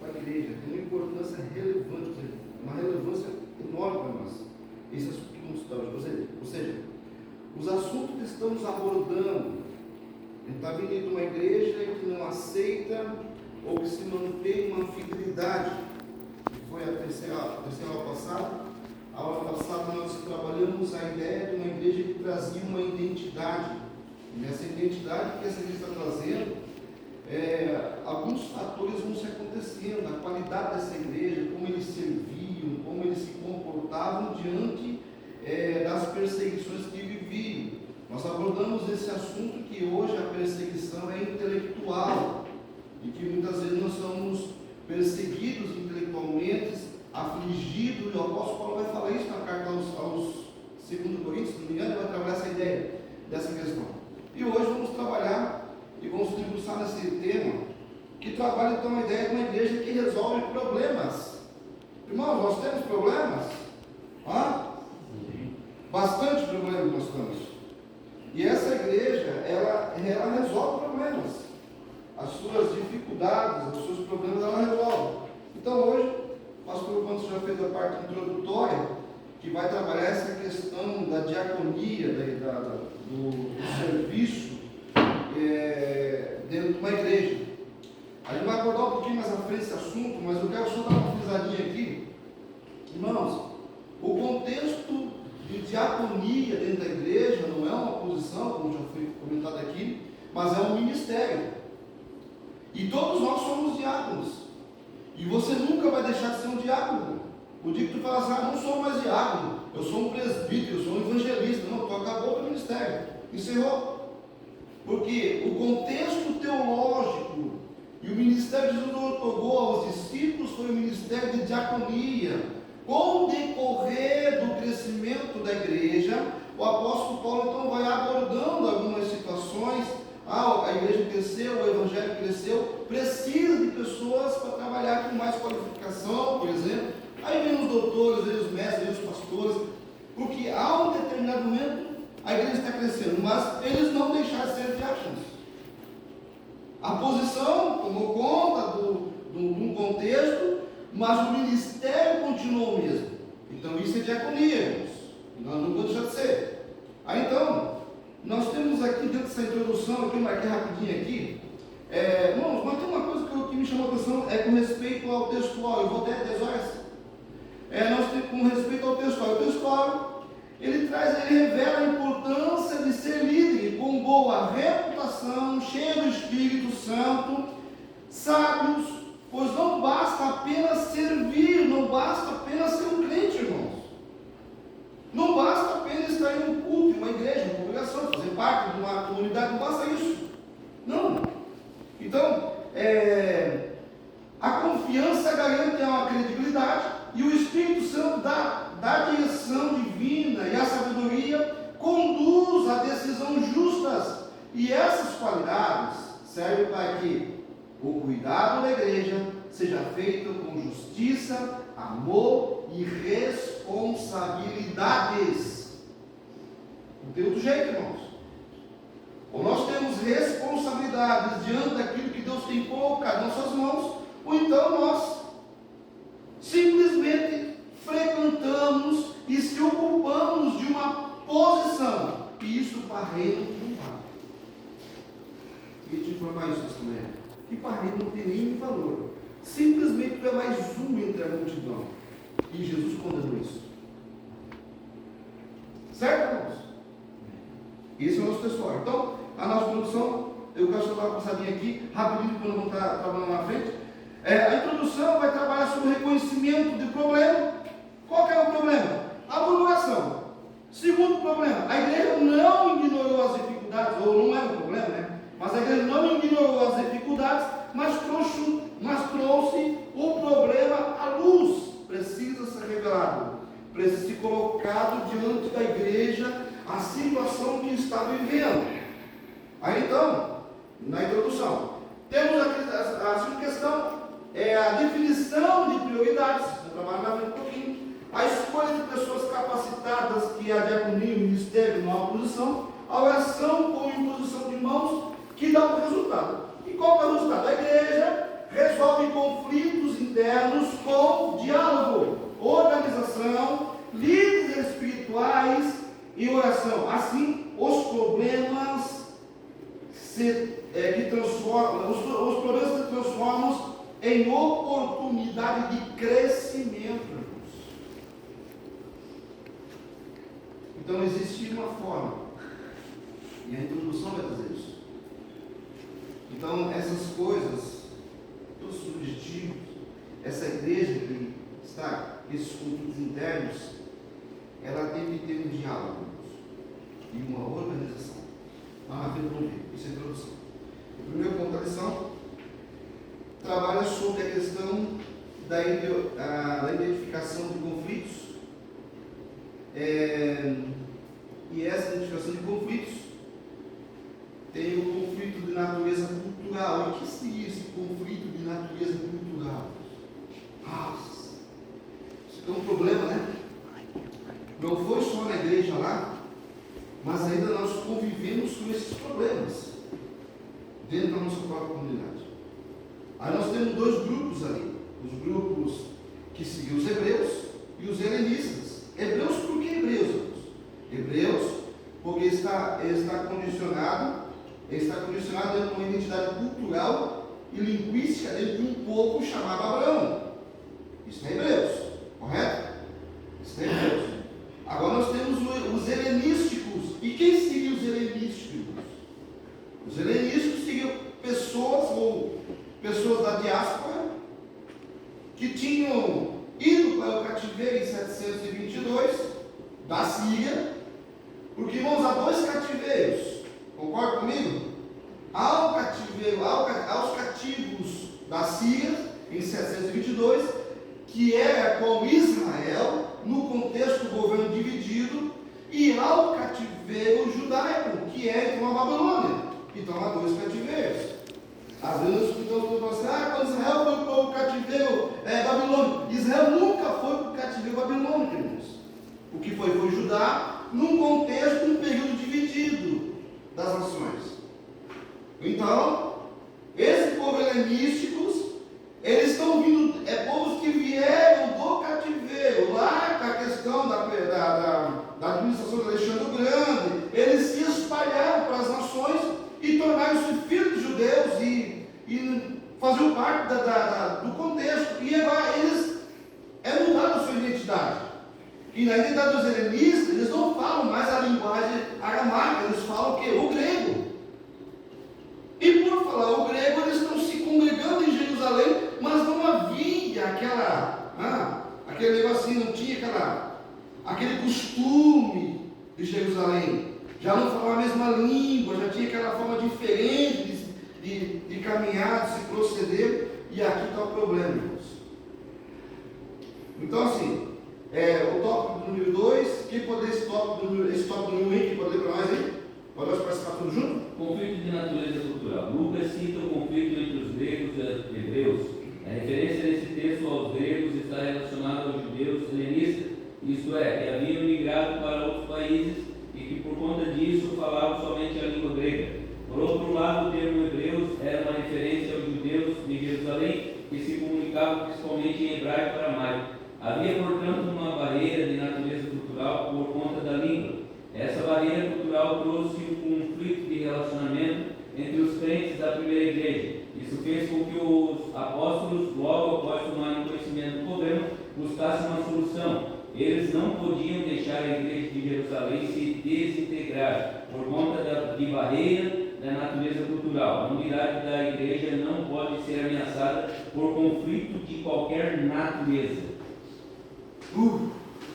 para a igreja tem uma importância relevante, uma relevância enorme para nós. Esse assunto que vamos estudar hoje. Ou seja, os assuntos que estamos abordando, está vindo de uma igreja que não aceita ou que se mantém uma fidelidade. Foi a terceira aula passada. A aula passada nós trabalhamos a ideia de uma igreja que trazia uma identidade. E nessa identidade que essa igreja está trazendo, alguns fatores vão se acontecendo, a qualidade dessa igreja, como eles serviam, como eles se comportavam diante das perseguições que viviam. Nós abordamos esse assunto que hoje a perseguição é intelectual e que muitas vezes nós somos perseguidos intelectualmente, afligidos, e o apóstolo Paulo vai falar isso na carta aos 2 Coríntios, se não me engano, ele vai trabalhar essa ideia dessa questão. E hoje vamos trabalhar e vamos debruçar nesse tema, que trabalha então a ideia de uma igreja que resolve problemas. Irmãos, nós temos problemas? Bastante problemas nós temos. E essa igreja, ela resolve problemas. As suas dificuldades, os seus problemas, ela resolve. Então hoje, o pastor Pantos já fez a parte introdutória, que vai trabalhar essa questão da diaconia, do serviço dentro de uma igreja. A gente vai abordar um pouquinho mais à frente esse assunto, mas eu quero só dar uma frisadinha aqui. Irmãos, o contexto de diaconia dentro da igreja não é uma posição, como já foi comentado aqui, mas é um ministério. E todos nós somos diáconos. E você nunca vai deixar de ser um diácono. O dia que tu fala assim, não sou mais diácono, eu sou um presbítero, eu sou um evangelista. Não, tu acabou com o ministério. Encerrou. Porque o contexto teológico e o ministério que Jesus otorgou aos discípulos foi o ministério de diaconia. Com o decorrer do crescimento da igreja, o apóstolo Paulo então vai abordando algumas situações. A igreja cresceu, o evangelho cresceu, precisa de pessoas para trabalhar com mais qualificação, por exemplo. Aí vem os doutores, vem os mestres, vem os pastores, porque a um determinado momento a igreja está crescendo, mas eles não deixaram de ser diáconos. A posição tomou conta de um contexto, mas o ministério continuou o mesmo. Então isso é diaconia, irmãos. Nós não podemos deixar de ser. Aí então, nós temos aqui dentro dessa introdução, eu marquei rapidinho aqui, irmãos, mas tem uma coisa que me chamou a atenção, com respeito ao textual. Eu vou até 10 horas. Nós temos com respeito ao textual. O textual, ele revela a importância de ser líder com boa reputação, cheio do Espírito Santo, sábios, pois não basta apenas servir, não basta apenas ser um crente, irmãos. Não basta apenas estar em um culto, em uma igreja, uma congregação, fazer parte de uma comunidade, não basta isso. Não. Então, a confiança garante uma credibilidade, e o Espírito Santo dá direção divina, e a sabedoria conduz a decisões justas. E essas qualidades servem para que o cuidado da igreja seja feito com justiça, amor e responsabilidades. Não tem outro jeito, irmãos. Ou nós temos responsabilidades diante daquilo que Deus tem colocado em nossas mãos, ou então nós simplesmente frequentamos e se ocupamos de uma posição, e isso para reino não vale. Queria te informar isso nessa manhã. Que para reino não tem nenhum valor. Simplesmente tu é mais um entre a multidão. E Jesus condenou isso. Certo, irmãos? Esse é o nosso textual. Então, a nossa introdução, eu quero só dar uma passadinha aqui, rapidinho, quando vamos estar trabalhando na frente. A introdução vai trabalhar sobre o reconhecimento do problema. Qual que é o problema? A murmuração. Segundo problema, a igreja não ignorou as dificuldades, ou não é um problema, né? Mas a igreja não ignorou as dificuldades, mas trouxe o problema à luz. Precisa ser revelado, precisa ser colocado diante da igreja a situação que está vivendo. Aí então, na introdução, temos a segunda questão, a definição de prioridades. Vou trabalhar mais um pouquinho. A escolha de pessoas capacitadas, que a diaconia e o ministério não há oposição, a oração com imposição de mãos, que dá o resultado. E qual é o resultado? A igreja resolve conflitos internos com diálogo, organização, líderes espirituais e oração. Assim, os problemas se transformam em oportunidade de crescimento. Então existe uma forma, e a introdução vai dizer isso. Então essas coisas, os subjetivos, essa igreja que está, esses conflitos internos, ela tem que ter um diálogo e uma organização. Vamos ver, isso é a introdução. O primeiro ponto da lição trabalha sobre a questão da identificação de conflitos. E essa identificação de conflitos tem o conflito de natureza cultural. E o que seria esse conflito de natureza cultural? Isso é um problema, né? Não foi só na igreja lá, mas ainda nós convivemos com esses problemas dentro da nossa própria comunidade. Aí nós temos dois grupos ali, os grupos que seguiam os hebreus e os helenistas. Hebreus por que hebreus? Hebreus porque ele está condicionado dentro de uma identidade cultural e linguística dentro de um povo chamado Abraão. Isso é hebreus, correto? Isso é hebreus. Agora nós temos os helenísticos. E quem seguiu os helenísticos? Os helenísticos seguiam pessoas da diáspora que tinham ido para o cativeiro em 722 da Síria, porque, irmãos, há dois cativeiros, concorda comigo? Há o cativeiro, aos cativos da Síria em 722, que era com Israel, no contexto do governo dividido, e ao cativeiro judaico, que é então a Babilônia. Então há dois cativeiros. Às vezes quando Israel foi para o cativeiro babilônico. Israel nunca foi para o cativeiro babilônico, irmãos. O que foi Judá, num contexto, num período dividido das nações. Então, esse povo helenísticos, eles estão vindo, povos que vieram do cativeiro, lá com a questão da administração de Alexandre o Grande, eles se espalharam para as nações e tornaram-se filhos de judeus e faziam parte do contexto. E agora eles mudaram a sua identidade. E na identidade dos helenistas, eles não falam mais a linguagem aramaica, eles falam o quê? O grego. E por falar o grego, eles estão se congregando em Jerusalém, mas não havia aquele negocinho, não tinha aquele costume de Jerusalém. Já não falava a mesma língua, já tinha aquela forma diferente de caminhar, de se proceder, e aqui está o problema, irmãos. Então, assim, o tópico número 2, quem pode esse tópico número 1 aí, quem pode ler para nós aí? Pode nós participar tudo junto? Conflito de natureza cultural. Lucas cita o conflito entre os gregos e hebreus. A referência nesse texto aos gregos está relacionada aos judeus helenistas, isto é, que haviam migrado para outros países e que por conta disso falavam somente a língua grega. Por outro lado, o termo hebreus era uma referência aos judeus de Jerusalém que se comunicavam principalmente em hebraico e aramaico. Havia, portanto, uma barreira de natureza cultural por conta da língua. Essa barreira cultural trouxe um conflito de relacionamento entre os crentes da primeira igreja. Isso fez com que os apóstolos, logo após tomarem conhecimento do problema, buscassem uma solução. Eles não podiam deixar a igreja de Jerusalém se desintegrar por conta de barreira da natureza cultural. A unidade da igreja não pode ser ameaçada por conflito de qualquer natureza.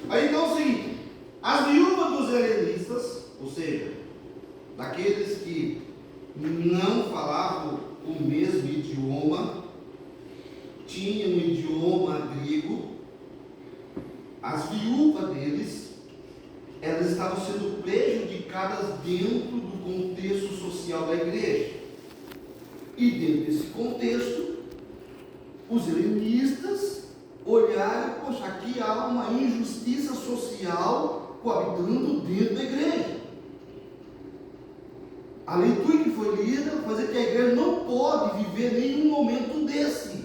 Aí então é o seguinte, as viúvas dos helenistas, ou seja, daqueles que não falavam o mesmo idioma, tinham um idioma grego, as viúvas deles, elas estavam sendo prejudicadas dentro do contexto social da igreja. E dentro desse contexto, os helenistas olharam, poxa, aqui há uma injustiça social coabitando dentro da igreja. A leitura que foi lida vai dizer que a igreja não pode viver nenhum momento desse.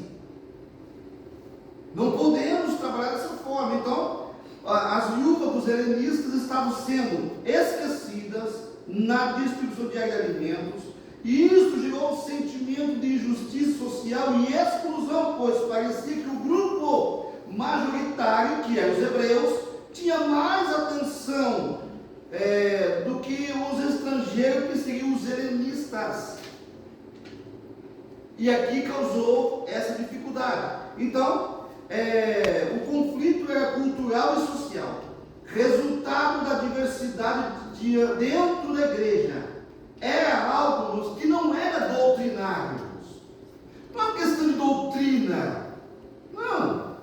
helenistas estavam sendo esquecidas na distribuição diária de alimentos, e isso gerou um sentimento de injustiça social e exclusão, pois parecia que o grupo majoritário, que eram os hebreus, tinha mais atenção do que os estrangeiros, que seriam os helenistas. E aqui causou essa dificuldade. Então, o conflito era cultural e social, resultado da diversidade dentro da igreja. Era algo que não era doutrinário. Não é uma questão de doutrina. Não.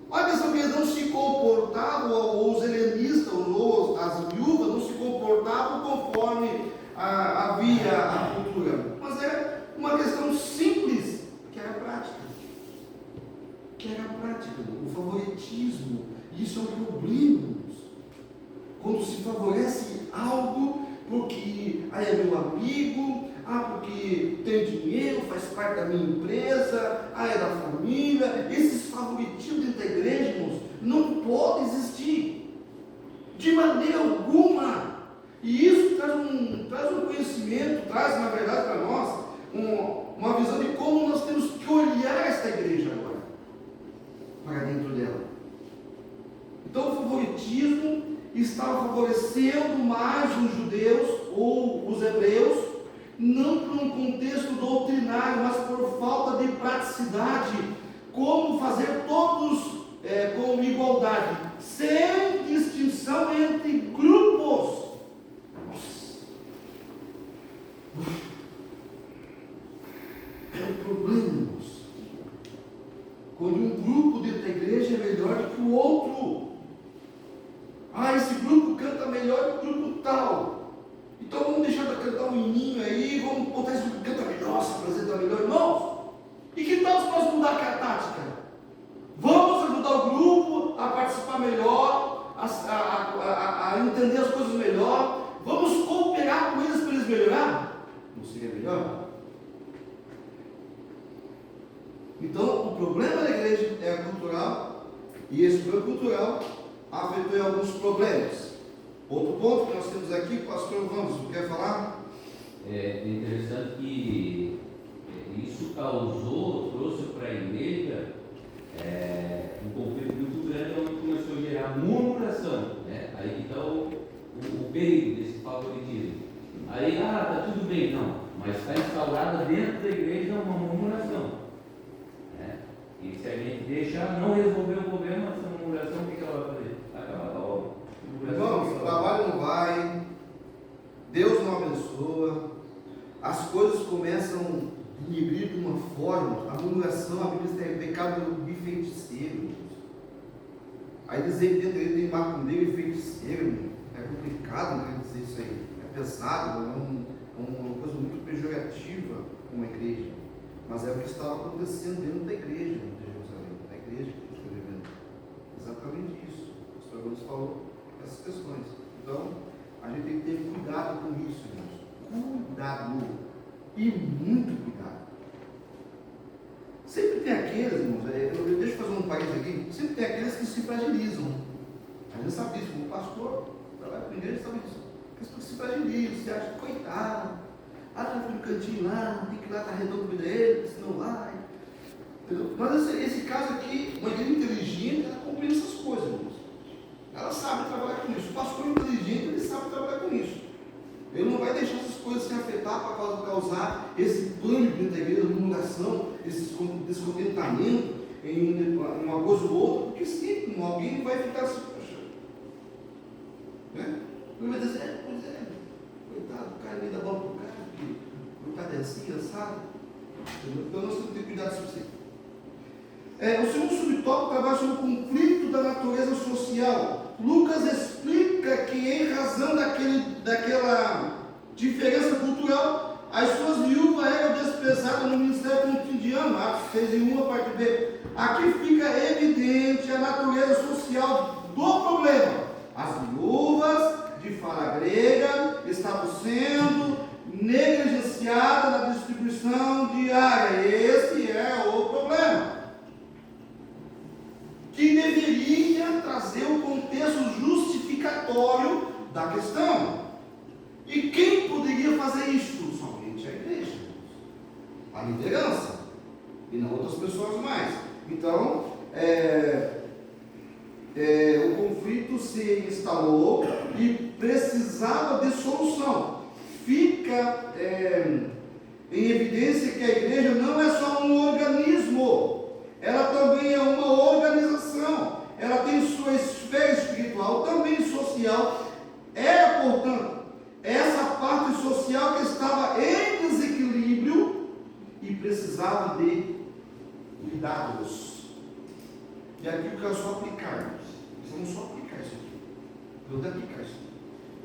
Olha a questão que eles não se comportavam, ou os helenistas, ou as viúvas não se comportavam conforme havia a cultura. Mas era uma questão simples, que era prática. O favoritismo. Isso é um problema. Quando se favorece algo porque é meu amigo, porque tem dinheiro, faz parte da minha empresa, é da família. Esses favoritismos dentro da igreja, irmãos, não podem existir de maneira alguma. E isso traz um conhecimento, traz na verdade para nós uma visão de como nós temos que olhar esta igreja agora, para dentro dela. Então o favoritismo estava favorecendo mais os judeus ou os hebreus, não por um contexto doutrinário, mas por falta de praticidade, como fazer todos com igualdade, sem distinção entre grupos. É um problema, irmãos. Quando um grupo dentro da igreja é melhor do que o outro. Esse grupo canta melhor que o grupo tal. Então vamos deixar de cantar um hininho aí, vamos botar esse grupo que canta melhor, se apresenta melhor, irmãos. E que tal se nós mudar a tática? Vamos ajudar o grupo a participar melhor, a entender as coisas melhor. Vamos cooperar com eles para eles melhorar? Não seria melhor? Então o problema da igreja é cultural, e esse problema cultural afetou alguns problemas. Outro ponto que nós temos aqui, pastor Ramos, quer falar? É interessante que isso trouxe para a igreja um conflito muito grande, onde começou a gerar murmuração, né? Aí que está o perigo desse favoritismo. Aí, está tudo bem, não, mas está instaurada dentro da igreja uma murmuração. Né? E se a gente deixar não resolver o problema, essa murmuração, o que ela vai fazer? Acabar a obra. Irmãos, o trabalho não vai, Deus não abençoa, as coisas começam a denegrir de uma forma, a murmuração, a Bíblia é pecado de feiticeiro. Aí dizer que dentro dele tem macumbeiro e feiticeiro, é complicado, né, dizer isso aí, é pesado, é uma coisa muito pejorativa com a igreja, mas é o que estava acontecendo dentro da igreja de Jerusalém, da igreja que está vivendo. Exatamente isso. O pastor Gomes falou essas questões. Então, a gente tem que ter cuidado com isso, irmãos. Cuidado. E muito cuidado. Sempre tem aqueles, irmãos, deixa eu fazer um parênteses aqui, sempre tem aqueles que se fragilizam. A gente sabe disso, como pastor, trabalha com igreja, sabe disso. Aqueles que se fragilizam, se acham, coitado, já foi no cantinho lá, tem que ir lá, tá redondo a vida dele, senão vai. Entendeu? Mas esse caso aqui, uma igreja inteligente, ela compreende essas coisas, irmãos. Ela sabe trabalhar com isso. O pastor inteligente, ele sabe trabalhar com isso. Ele não vai deixar essas coisas se afetar para causar esse pânico dentro da igreja, murmuração, esse descontentamento em uma coisa ou outra, porque sempre alguém vai ficar assim, poxa. Né? Ele vai dizer, pois é, coitado, o cara me dá bola para o cara, porque o cara é assim, sabe? Então nós temos que ter cuidado sobre isso. O segundo subtópico trabalha sobre o conflito da natureza social. Lucas explica que, em razão daquela diferença cultural, as suas viúvas eram desprezadas no ministério cotidiano, Atos 6:1, a parte B. Aqui fica evidente a natureza social do problema. As viúvas de fala grega estavam sendo negligenciadas na distribuição diária. Esse é o problema, que deveria trazer um contexto justificativo aleatório da questão. E quem poderia fazer isso? Somente a igreja, a liderança, e não outras pessoas mais. Então, o conflito se instalou e precisava de solução. Fica em evidência que a igreja não é só um organismo, ela também é uma organização, ela tem sua esfera espiritual, também social. Portanto, essa parte social que estava em desequilíbrio e precisava de cuidados. E aqui eu quero só aplicar. Precisamos só aplicar isso aqui. Eu vou aplicar isso aqui.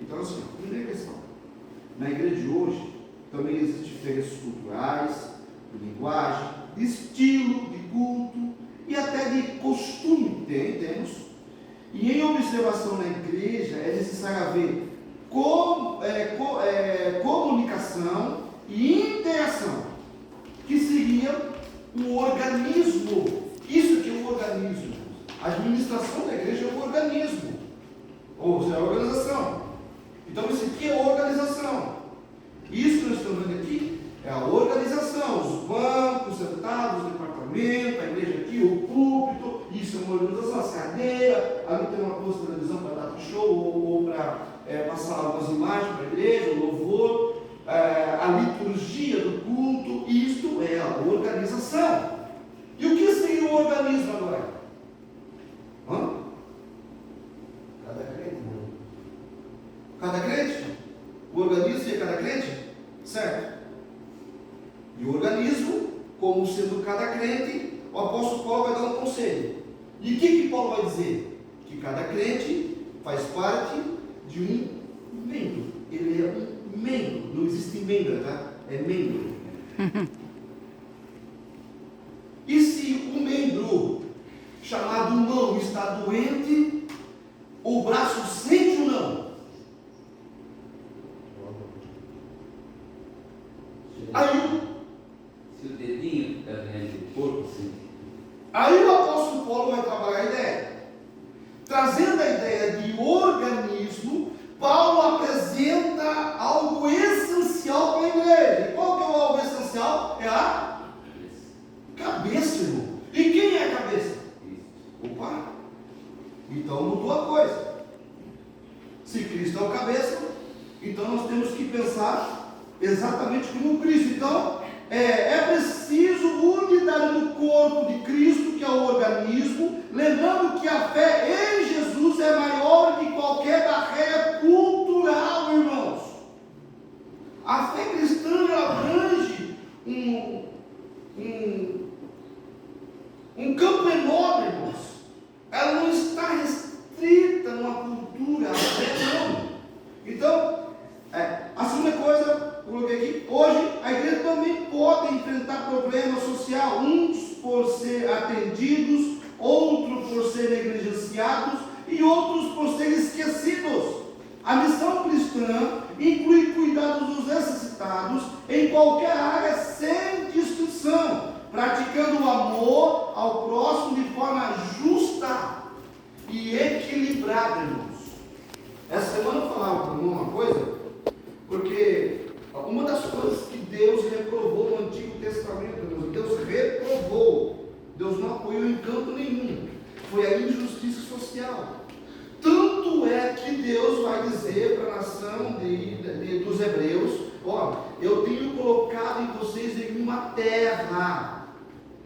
Então, assim, primeira questão. Na igreja de hoje, também existem diferenças culturais, de linguagem, de estilo, de culto e até de costume. Temos. E em observação na igreja, é necessário haver comunicação e interação, que seria um organismo. Isso que é um organismo. A administração da igreja é um organismo, ou seja, a organização. Então isso aqui é organização. Isso que nós estamos vendo aqui é a organização, os bancos sentados, o departamento, a igreja aqui, o púlpito, isso é uma organização, as cadeiras, ali tem uma posta de televisão para dar show ou para passar algumas imagens para a igreja, o louvor, a liturgia do culto, isto é a organização. E o que seria o organismo agora? Cada crente, não? Cada crente? O organismo seria cada crente? Certo? E o organismo, como sendo cada crente, o apóstolo Paulo vai dar um conselho. E o que Paulo vai dizer? Que cada crente faz parte de um membro. Ele é um membro. Não existe membro, tá? É membro. E se um membro chamado mão está doente, o braço sente ou não? Se o dedinho fica dentro do corpo, sim. Aí o apóstolo Paulo vai trabalhar a ideia. Trazendo a ideia de organismo, Paulo apresenta algo essencial para a igreja. E qual que é o algo essencial? É a cabeça, irmão. E quem é a cabeça? Opa! Então mudou a coisa. Se Cristo é o cabeça, então nós temos que pensar exatamente como Cristo. Então, é preciso unidade do corpo de Cristo, que é o organismo, lembrando que a fé em Jesus é maior que qualquer barreira cultural, irmãos. A fé cristã, ela abrange um campo enorme, irmãos. Ela não está restrita numa cultura, então, a segunda coisa, eu coloquei aqui, hoje a igreja também pode enfrentar problemas sociais, uns por ser atendidos, outros por ser negligenciados e outros por ser esquecidos. A missão cristã inclui cuidados dos necessitados em qualquer área sem distinção, praticando o amor ao próximo de forma justa e equilibrada, irmãos. Essa semana eu falava para uma coisa, porque uma das coisas que Deus reprovou no Antigo Testamento, Deus reprovou, Deus não apoiou em canto nenhum, foi a injustiça social. Tanto é que Deus vai dizer para a nação dos hebreus: eu tenho colocado em vocês em uma terra,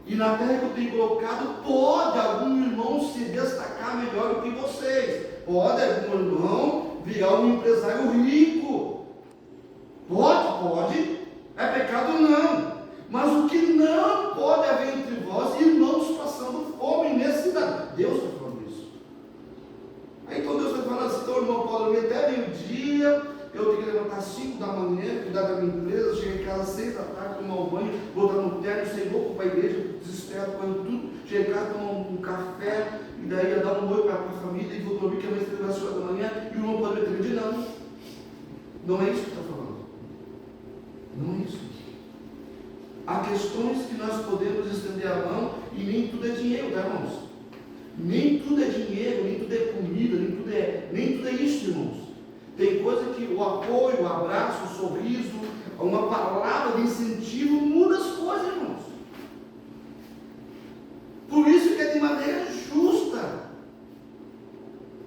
e na terra que eu tenho colocado, pode algum irmão se destacar melhor do que vocês, pode algum irmão virar um empresário rico, pode, é pecado não, mas o que não pode haver entre vós, irmãos passando fome e necessidade. Deus está falando isso. Aí então Deus está falando assim: então irmão pode dormir até meio-dia, eu tenho que levantar 5 da manhã, cuidar da minha empresa, chegar em casa às 6 da tarde, tomar um banho, voltar no terno, sair louco para a igreja, desesperado, comendo tudo, chegar em casa, tomar um café, e daí ia dar um oi para a família, e vou dormir que amanhã às 3 da manhã, e o irmão pode dormir até meio-dia. Não é isso que está falando. Não é isso. Há questões que nós podemos estender a mão, e nem tudo é dinheiro, tá, irmãos? Nem tudo é dinheiro, nem tudo é comida, nem tudo é isso, irmãos. Tem coisa que o apoio, o abraço, o sorriso, uma palavra de incentivo muda as coisas, irmãos. Por isso que é de maneira justa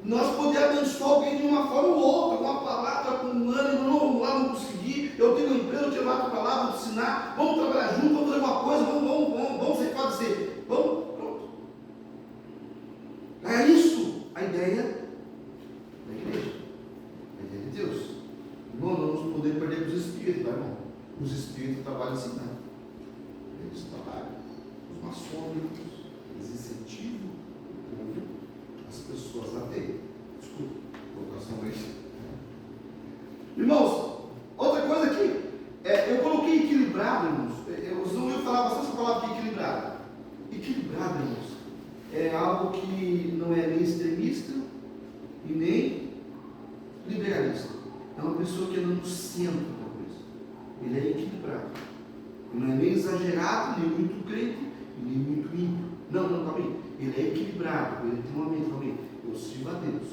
nós podemos abençoar alguém de uma forma ou outra, com uma palavra, com um ânimo, não, vamos lá, vamos conseguir, eu tenho uma empresa, eu te levar a palavra, vou te ensinar, vamos trabalhar junto, vamos fazer uma coisa, vamos ser pode ser, vamos, pronto. É isso a ideia da igreja, a ideia de Deus. Irmão, não nos podemos perder com os espíritos, tá, irmão? Os espíritos trabalham assim, né? Eles trabalham, os maçônicos, eles incentivam as pessoas a ter. Desculpa, colocação aí. Irmãos, outra coisa aqui, eu coloquei equilibrado, irmãos. Eu falava bastante essa palavra de equilibrado. Equilibrado, irmãos, é algo que não é nem extremista e nem liberalista. É uma pessoa que anda no centro da coisa. Ele é equilibrado. Ele não é nem exagerado, nem muito crente, nem muito ímpio. Não, calma aí. Ele é equilibrado, ele tem uma mente, calma aí. Eu sirvo a Deus.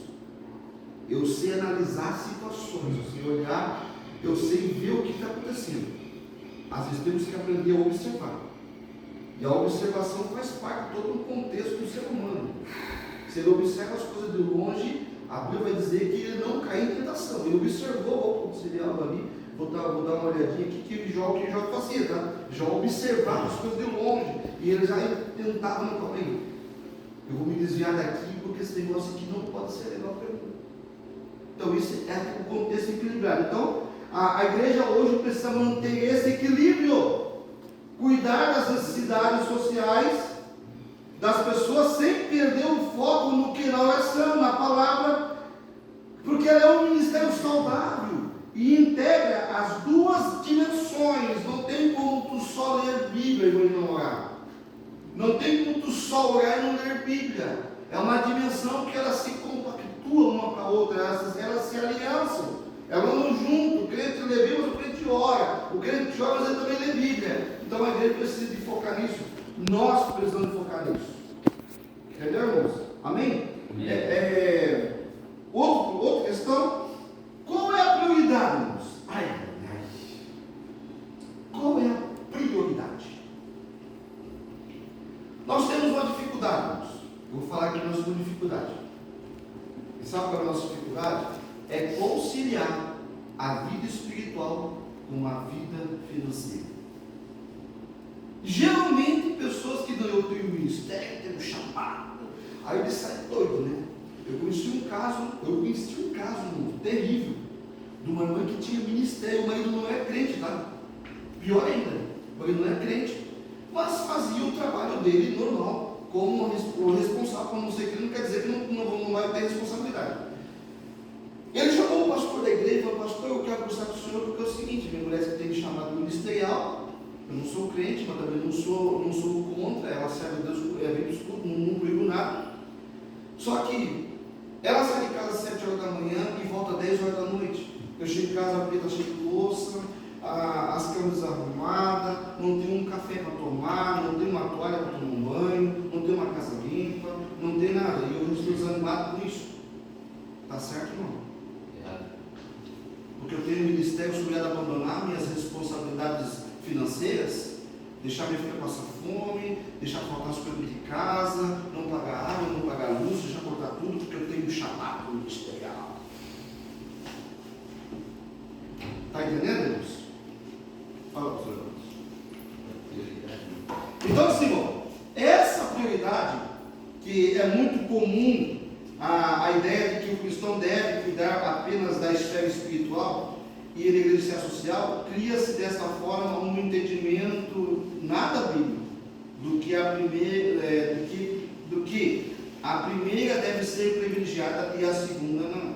Eu sei analisar situações, eu sei olhar, eu sei ver o que está acontecendo. Às vezes temos que aprender a observar. E a observação faz parte de todo o contexto do ser humano. Se ele observa as coisas de longe, a Bíblia vai dizer que ele não caiu em tentação. Ele observou, seria algo ali, vou dar uma olhadinha aqui, que Jó fazia, tá? Jó observava as coisas de longe, e ele já tentava, não, calma aí, eu vou me desviar daqui, porque esse negócio aqui não pode ser legal para mim. Então isso é o contexto equilibrado. Então a igreja hoje precisa manter esse equilíbrio, cuidar das necessidades sociais das pessoas sem perder o foco no que na oração, na palavra, porque ela é um ministério saudável e integra as duas dimensões. Não tem como tu só ler Bíblia e não orar. Não tem como tu só orar e não ler Bíblia. É uma dimensão que elas se compactuam uma para a outra, elas se aliançam, elas andam junto. O crente lê Bíblia, o crente ora. O crente ora, mas ele também lê Bíblia. Então a igreja precisa de focar nisso. Nós precisamos focar nisso. Entendeu, irmãos? Amém? Outra questão. Qual é a prioridade, irmãos? Qual é a prioridade? Nós temos uma dificuldade, irmãos. Eu vou falar aqui nós temos uma dificuldade. E sabe qual é a nossa dificuldade? É conciliar a vida espiritual com a vida financeira. Geralmente, pessoas que não têm o ministério, têm um chamado, aí ele sai doido, né? Eu conheci um caso terrível, de uma irmã que tinha ministério, o marido não é crente, tá? Pior ainda, o marido não é crente, mas fazia o trabalho dele normal, como o responsável, como não sei o que, não quer dizer que não vai ter responsabilidade. Ele chamou o pastor da igreja e falou: pastor, eu quero conversar com o senhor, porque é o seguinte, minha mulher tem chamado ministerial. Eu não sou crente, mas também não sou contra. Ela serve a Deus, vem do estudo, não proíbo nada. Só que ela sai de casa às 7 horas da manhã e volta às 10 horas da noite. Eu chego em casa, a pia está cheia de louça, as camas desarrumadas, não tem um café para tomar, não tem uma toalha para tomar um banho, não tem uma casa limpa, não tem nada. E eu estou desanimado com isso. Está certo, irmão? Porque eu tenho um ministério, sou obrigado a abandonar minhas responsabilidades financeiras, deixar minha filha passar fome, deixar faltar as coisas de casa, não pagar água, não pagar luz, deixar cortar tudo, porque eu tenho um chamado ministerial. Está entendendo, irmãos? Fala para os irmãos. Então, assim, irmão, essa prioridade, que é muito comum, a ideia de que o cristão deve cuidar apenas da esfera espiritual e da igreja social, cria-se dessa forma um entendimento nada bíblico do que a primeira deve ser privilegiada e a segunda não,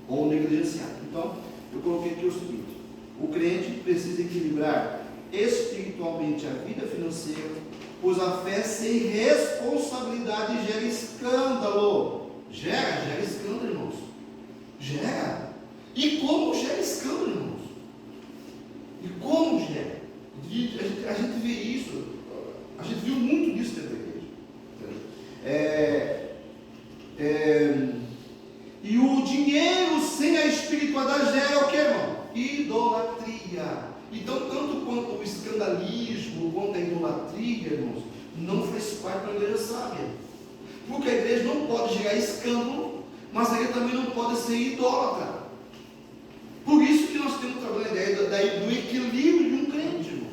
ou negligenciada. Então, eu coloquei aqui o seguinte: o crente precisa equilibrar espiritualmente a vida financeira, pois a fé sem responsabilidade gera escândalo. Gera escândalo, irmãos. Gera. E como gera escândalo, irmãos? E como gera? A gente vê isso. A gente viu muito disso dentro da igreja. quando gera o que, irmão? Idolatria. Então, tanto quanto o escandalismo, quanto a idolatria, irmãos, não faz parte da igreja sábia. Porque a igreja não pode gerar escândalo, mas a igreja também não pode ser idólatra. Por isso que nós temos trabalhando a ideia do equilíbrio de um crente, irmãos,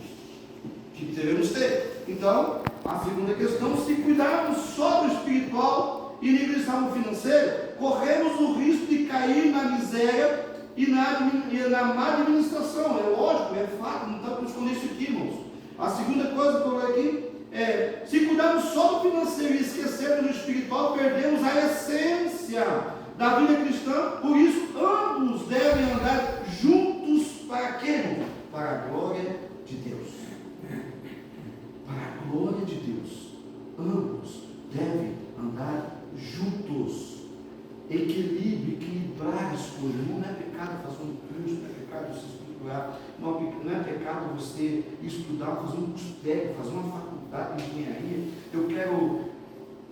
que devemos ter. Então, a segunda questão: se cuidarmos só do espiritual e negligenciarmos o financeiro, corremos o risco de cair na miséria e na má administração. É lógico, é fato, não está para esconder isso aqui, irmãos. A segunda coisa que eu vou aqui é: se cuidarmos só do financeiro e esquecermos do espiritual, perdemos a essência da vida cristã. Por isso, ambos devem andar juntos. Para quê, irmão? Para a glória de Deus. Para a glória de Deus. Ambos devem andar juntos. Equilíbrio, equilibrar as coisas. Não é pecado fazer um curso, não é pecado você estruturar, não é pecado você estudar, fazer um curso técnico, fazer uma faculdade de engenharia. Eu quero,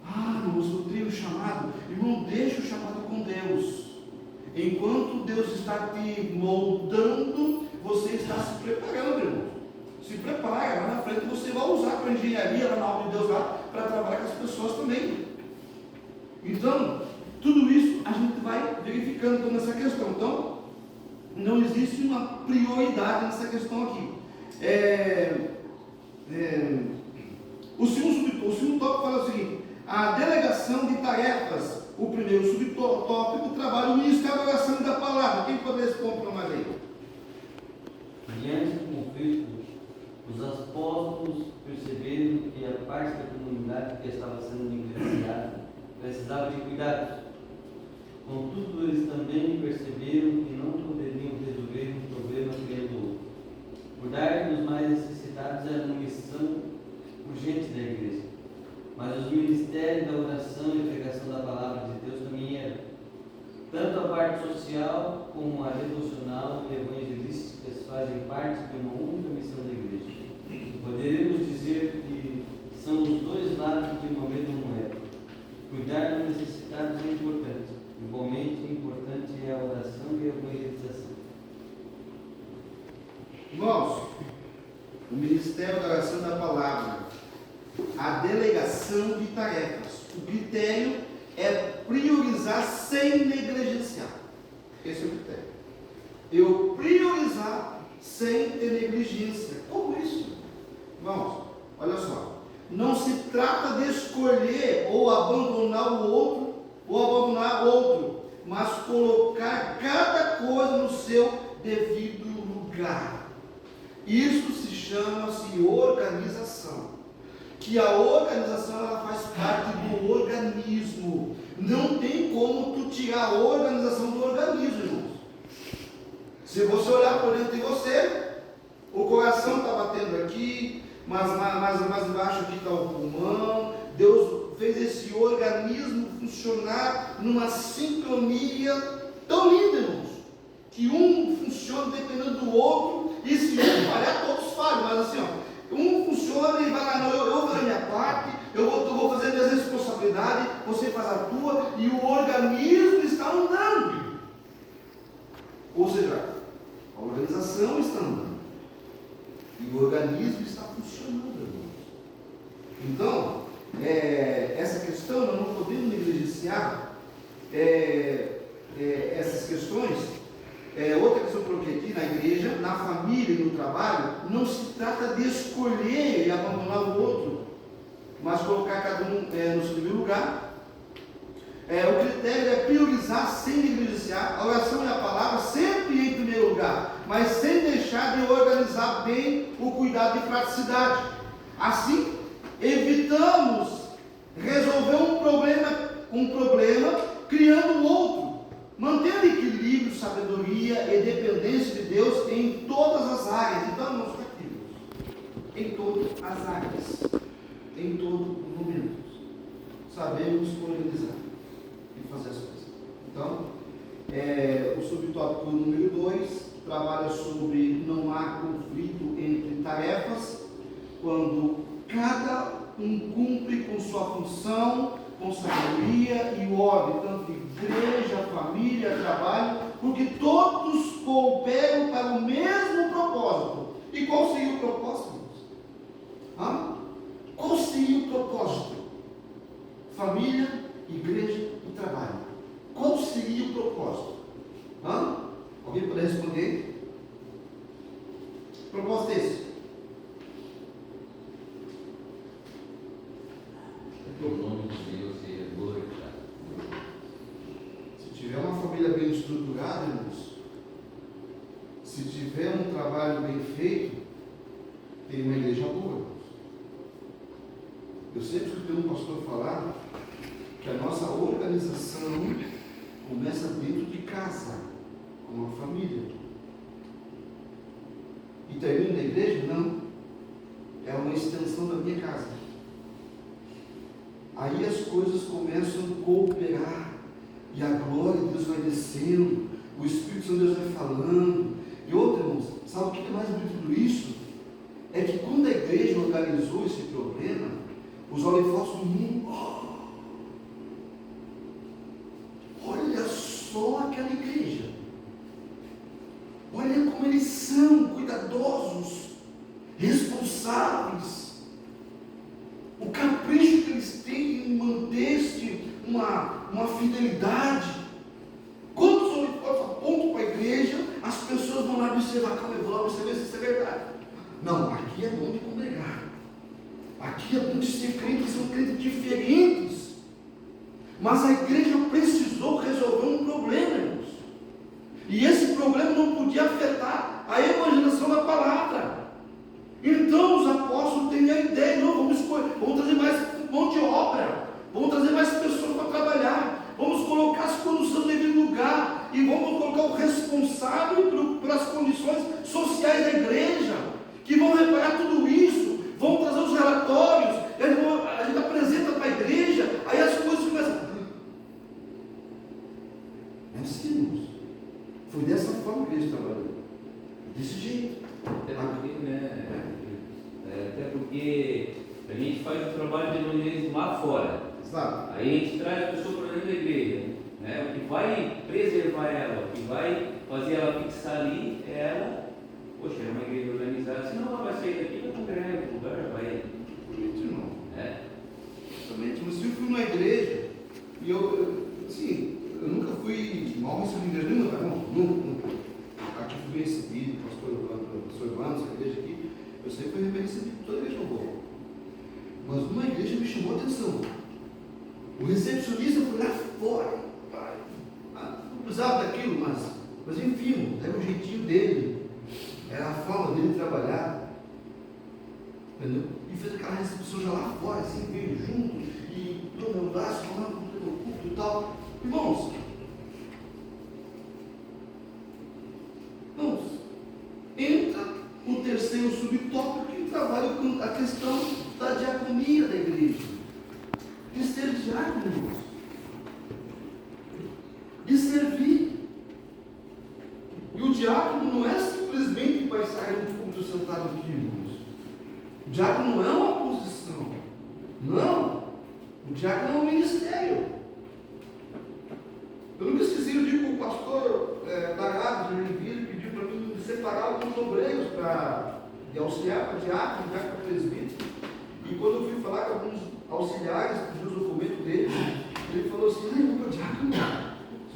irmãos, eu tenho um chamado. Irmão, deixa o chamado com Deus. Enquanto Deus está te moldando, você está se preparando, irmão. Se prepara, lá na frente você vai usar para engenharia, lá na obra de Deus, lá, para trabalhar com as pessoas também. Então, tudo isso a gente vai verificando nessa questão. Então, não existe uma prioridade nessa questão aqui. O segundo tópico fala o seguinte: a delegação de tarefas. O primeiro subtópico trabalha o ministério da oração e da palavra. Quem pode esse ponto para mais aí? Diante do conflito, os apóstolos perceberam que a parte da comunidade que estava sendo negligenciada precisava de cuidado. Contudo, eles também perceberam que não poderiam resolver um problema criando outro. Cuidar dos mais necessitados era uma missão urgente da igreja. Mas os ministérios da oração e pregação da palavra de Deus também eram. Tanto a parte social como a devocional e evangelísticas fazem parte de uma única missão da igreja. Poderíamos dizer que são os dois lados de uma mesma moeda. Cuidar dos necessitados é importante. Igualmente importante é a oração e a evangelização. Irmãos, o ministério da oração e da palavra, a delegação de tarefas. O critério é priorizar sem negligenciar. Esse é o critério. Eu priorizar sem ter negligência. Como isso? Irmãos, olha só. Não se trata de escolher ou abandonar o outro, mas colocar cada coisa no seu devido lugar. Isso se chama-se organização. Que a organização ela faz parte do organismo. Não tem como tu tirar a organização do organismo, irmãos. Se você olhar por dentro de você, o coração está batendo aqui, mas mais embaixo aqui está o pulmão. Deus fez esse organismo funcionar numa sincronia tão linda, irmãos, que um funciona dependendo do outro, e se um falhar, todos falham, mas assim, um funciona e vai lá, não, eu vou fazer a minha parte, eu vou fazer as minhas responsabilidades, você faz a tua, e o organismo está andando. Ou seja, a organização está andando, e o organismo está funcionando, irmãos. Então, essa questão nós não podemos negligenciar essas questões. Outra questão que eu coloquei aqui: na igreja, na família e no trabalho, não se trata de escolher e abandonar o outro, mas colocar cada um no seu devido lugar. O critério é priorizar sem negligenciar a oração e a palavra sempre em primeiro lugar, mas sem deixar de organizar bem o cuidado e praticidade. Assim, evitamos resolver um problema criando outro, mantendo equilíbrio, sabedoria e dependência de Deus em todas as áreas. Então, nós estamos aqui, em todas as áreas, em todo momento, sabemos organizar e fazer as coisas. Então, o subtópico número 2 trabalha sobre não há conflito entre tarefas, quando cada um cumpre com sua função, com sabedoria e ordem, tanto de igreja, família, trabalho, porque todos cooperam para o mesmo propósito. E qual seria o propósito? Qual seria o propósito? Família, igreja e trabalho. Qual seria o propósito? Alguém pode responder? Propósito esse? O nome de Deus seja glorificado. Se tiver uma família bem estruturada, irmãos, se tiver um trabalho bem feito, tem uma igreja boa, irmãos. Eu sempre escutei um pastor falar que a nossa organização começa dentro de casa, com a família. E termina na igreja? Não. É uma extensão da minha casa. Aí as coisas começam a cooperar, e a glória de Deus vai descendo, o Espírito Santo de Deus vai falando. E outra, irmãos, sabe o que é mais bonito de tudo isso? É que quando a igreja organizou esse problema, os holofotes do mundo, olha só aquela igreja, olha como eles são cuidadosos, responsáveis, o capricho que eles têm em manter-se uma fidelidade. Quando os holofotes apontam para a igreja, as pessoas vão lá observar, calma, eu vou lá observar se isso é verdade. Não, aqui é bom de congregar, aqui é bom de ser crente, são crentes diferentes. Mas a igreja precisou resolver um problema, irmãos. E esse problema não podia afetar a evangelização da palavra. Então os apóstolos têm a ideia, não, vamos trazer mais mão de obra, vamos trazer mais pessoas para trabalhar, vamos colocar as condições no devido lugar, e vamos colocar o responsável pelas condições sociais da igreja, que vão reparar tudo isso, vão trazer os relatórios, a gente apresenta para a igreja, aí as coisas começam. É assim, irmãos. Foi dessa forma que eles trabalharam. Desse jeito. Até porque a gente faz o trabalho de evangelismo lá fora. Exato. Aí a gente traz a pessoa para dentro da igreja. Né? O que vai preservar ela, o que vai fazer ela fixar ali é ela. Poxa, é uma igreja organizada, senão ela vai sair daqui e vai congregar em outro lugar, vai. Exatamente, irmão. É. Exatamente. Mas eu fui numa igreja e eu nunca fui mal recebido em igreja nenhuma, não. Nunca. Aqui fui bem recebido, pastor Evandro, essa igreja aqui, eu sempre fui bem recebido, toda igreja boa. Mas numa igreja me chamou a atenção. O recepcionista foi lá fora. Não precisava daquilo, mas enfim, era o jeitinho dele. Era a forma dele trabalhar. Entendeu? E fez aquela recepção já lá fora, assim, veio junto, e deu meu braço, falando com o meu culto e tal. Irmãos, entra o terceiro subtópico que trabalha com a questão da diaconia da igreja. De ser diácono, irmãos. De servir. E o diácono não é simplesmente para sair do púlpito sentado aqui, irmãos. O diácono não é uma posição. Não. O diácono é um ministério. Eu nunca esqueci o dia que o pastor Dagado de Joinville pediu para mim separar alguns obreiros de auxiliar para diácono, para presbítero. E quando eu fui falar com alguns auxiliares, pedi os documentos dele, ele falou assim: não, meu diácono,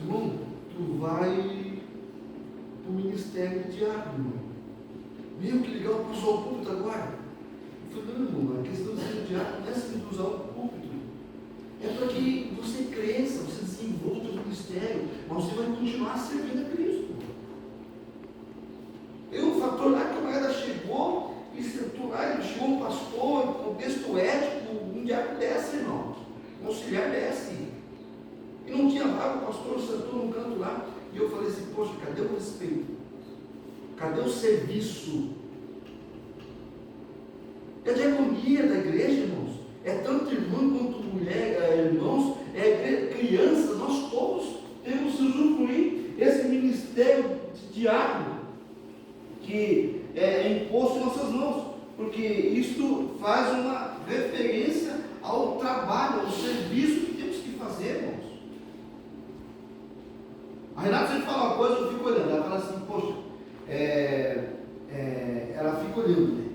irmão, tu vai para o ministério de diácono. Meu, que legal, usou o púlpito agora. Eu falei: não, irmão, a questão de ser diácono não é simplesmente usar o púlpito. É para que você cresça, você desenvolva o ministério, mas você vai continuar servindo a Cristo. Tem um fator lá que a camarada chegou e sentou lá, ele chegou um pastor, contexto ético, um diácono desce, irmão. Um auxiliar desce. E não tinha vaga, o pastor sentou num canto lá. E eu falei assim: poxa, cadê o respeito? Cadê o serviço? É a diaconia da igreja, irmãos. É tanto irmão quanto mulher, irmãos, criança, nós todos temos que usufruir esse ministério de diácono que é imposto em nossas mãos, porque isto faz uma referência ao trabalho, ao serviço que temos que fazer, irmãos. ela fica olhando, né?